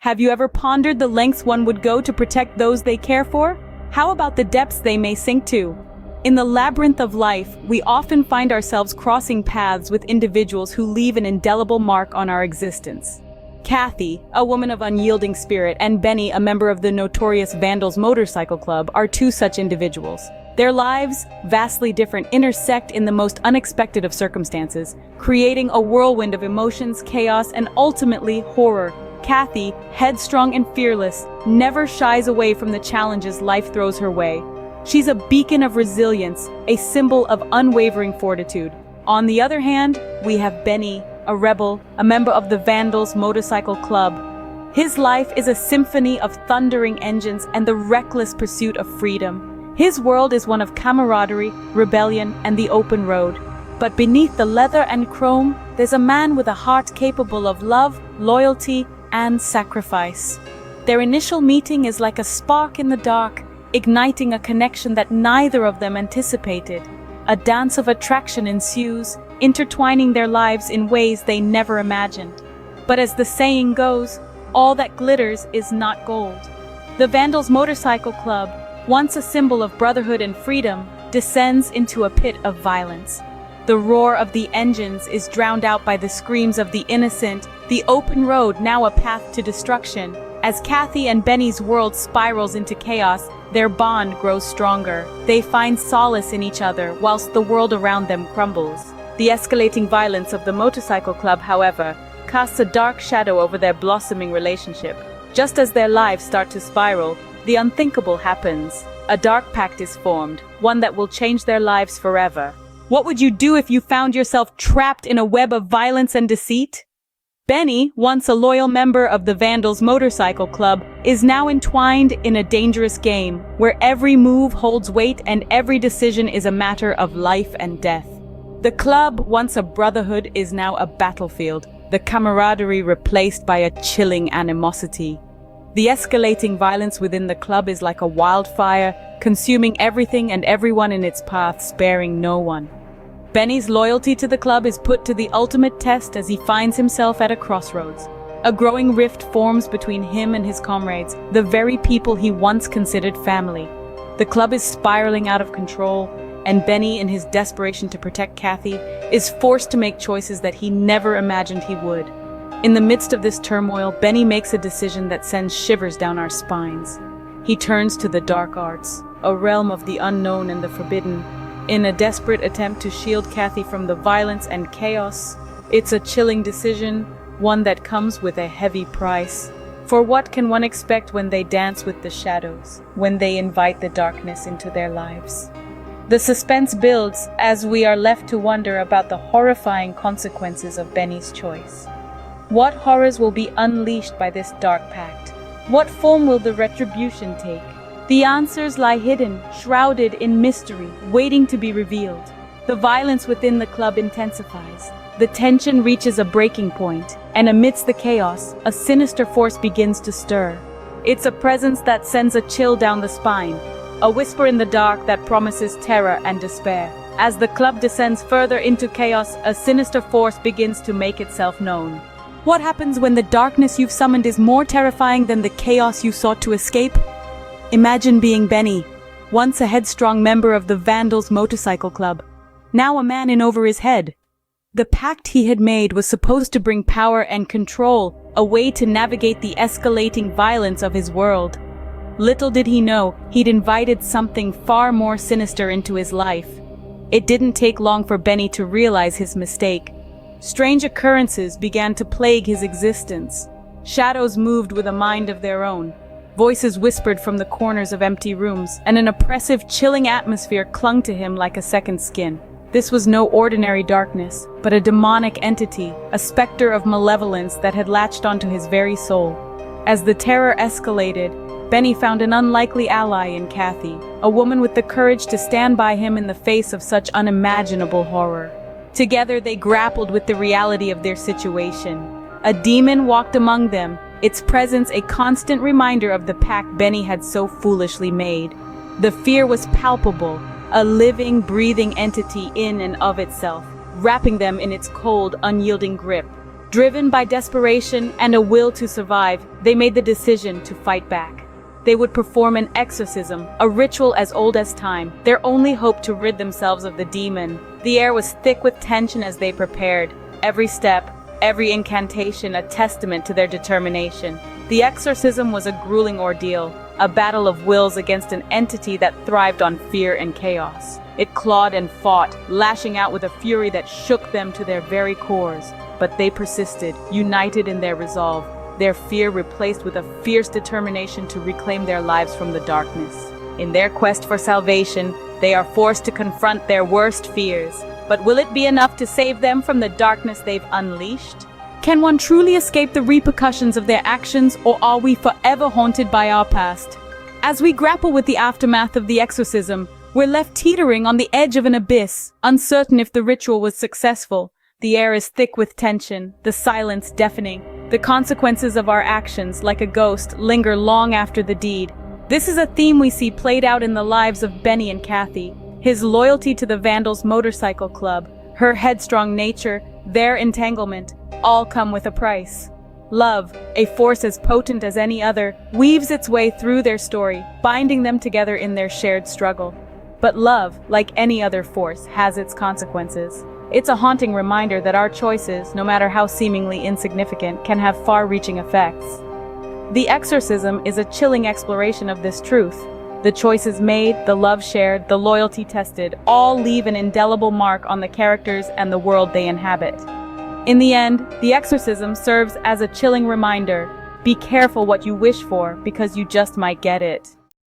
Have you ever pondered the lengths one would go to protect those they care for? How about the depths they may sink to? In the labyrinth of life, we often find ourselves crossing paths with individuals who leave an indelible mark on our existence. Kathy, a woman of unyielding spirit, and Benny, a member of the notorious Vandals Motorcycle Club, are two such individuals. Their lives, vastly different, intersect in the most unexpected of circumstances, creating a whirlwind of emotions, chaos, and ultimately horror. Kathy, headstrong and fearless, never shies away from the challenges life throws her way. She's a beacon of resilience, a symbol of unwavering fortitude. On the other hand, we have Benny, a rebel, a member of the Vandals Motorcycle Club. His life is a symphony of thundering engines and the reckless pursuit of freedom. His world is one of camaraderie, rebellion, and the open road. But beneath the leather and chrome, there's a man with a heart capable of love, loyalty, and sacrifice. Their initial meeting is like a spark in the dark, igniting a connection that neither of them anticipated. A dance of attraction ensues, intertwining their lives in ways they never imagined. But as the saying goes, all that glitters is not gold. The Vandals Motorcycle Club, once a symbol of brotherhood and freedom, descends into a pit of violence. The roar of the engines is drowned out by the screams of the innocent, the open road now a path to destruction. As Kathy and Benny's world spirals into chaos, their bond grows stronger. They find solace in each other, whilst the world around them crumbles. The escalating violence of the motorcycle club, however, casts a dark shadow over their blossoming relationship. Just as their lives start to spiral, the unthinkable happens. A dark pact is formed, one that will change their lives forever. What would you do if you found yourself trapped in a web of violence and deceit? Benny, once a loyal member of the Vandals Motorcycle Club, is now entwined in a dangerous game, where every move holds weight and every decision is a matter of life and death. The club, once a brotherhood, is now a battlefield, the camaraderie replaced by a chilling animosity. The escalating violence within the club is like a wildfire, consuming everything and everyone in its path, sparing no one. Benny's loyalty to the club is put to the ultimate test as he finds himself at a crossroads. A growing rift forms between him and his comrades, the very people he once considered family. The club is spiraling out of control, and Benny, in his desperation to protect Kathy, is forced to make choices that he never imagined he would. In the midst of this turmoil, Benny makes a decision that sends shivers down our spines. He turns to the dark arts, a realm of the unknown and the forbidden, in a desperate attempt to shield Kathy from the violence and chaos. It's a chilling decision, one that comes with a heavy price. For what can one expect when they dance with the shadows, when they invite the darkness into their lives? The suspense builds as we are left to wonder about the horrifying consequences of Benny's choice. What horrors will be unleashed by this dark pact? What form will the retribution take? The answers lie hidden, shrouded in mystery, waiting to be revealed. The violence within the club intensifies. The tension reaches a breaking point, and amidst the chaos, a sinister force begins to stir. It's a presence that sends a chill down the spine, a whisper in the dark that promises terror and despair. As the club descends further into chaos, a sinister force begins to make itself known. What happens when the darkness you've summoned is more terrifying than the chaos you sought to escape? Imagine being Benny, once a headstrong member of the Vandals Motorcycle Club, now a man in over his head. The pact he had made was supposed to bring power and control, a way to navigate the escalating violence of his world. Little did he know, he'd invited something far more sinister into his life. It didn't take long for Benny to realize his mistake. Strange occurrences began to plague his existence. Shadows moved with a mind of their own. Voices whispered from the corners of empty rooms, and an oppressive, chilling atmosphere clung to him like a second skin. This was no ordinary darkness, but a demonic entity, a specter of malevolence that had latched onto his very soul. As the terror escalated, Benny found an unlikely ally in Kathy, a woman with the courage to stand by him in the face of such unimaginable horror. Together they grappled with the reality of their situation. A demon walked among them, its presence a constant reminder of the pact Benny had so foolishly made. The fear was palpable, a living, breathing entity in and of itself, wrapping them in its cold, unyielding grip. Driven by desperation and a will to survive, they made the decision to fight back. They would perform an exorcism, a ritual as old as time, their only hope to rid themselves of the demon. The air was thick with tension as they prepared. Every step, every incantation, a testament to their determination. The exorcism was a grueling ordeal, a battle of wills against an entity that thrived on fear and chaos. It clawed and fought, lashing out with a fury that shook them to their very cores. But they persisted, united in their resolve, their fear replaced with a fierce determination to reclaim their lives from the darkness. In their quest for salvation, they are forced to confront their worst fears. But will it be enough to save them from the darkness they've unleashed? Can one truly escape the repercussions of their actions, or are we forever haunted by our past? As we grapple with the aftermath of the exorcism, we're left teetering on the edge of an abyss, uncertain if the ritual was successful. The air is thick with tension, the silence deafening. The consequences of our actions, like a ghost, linger long after the deed. This is a theme we see played out in the lives of Benny and Kathy. His loyalty to the Vandals Motorcycle Club, her headstrong nature, their entanglement, all come with a price. Love, a force as potent as any other, weaves its way through their story, binding them together in their shared struggle. But love, like any other force, has its consequences. It's a haunting reminder that our choices, no matter how seemingly insignificant, can have far-reaching effects. The Exorcism is a chilling exploration of this truth. The choices made, the love shared, the loyalty tested, all leave an indelible mark on the characters and the world they inhabit. In the end, the Exorcism serves as a chilling reminder. Be careful what you wish for, because you just might get it.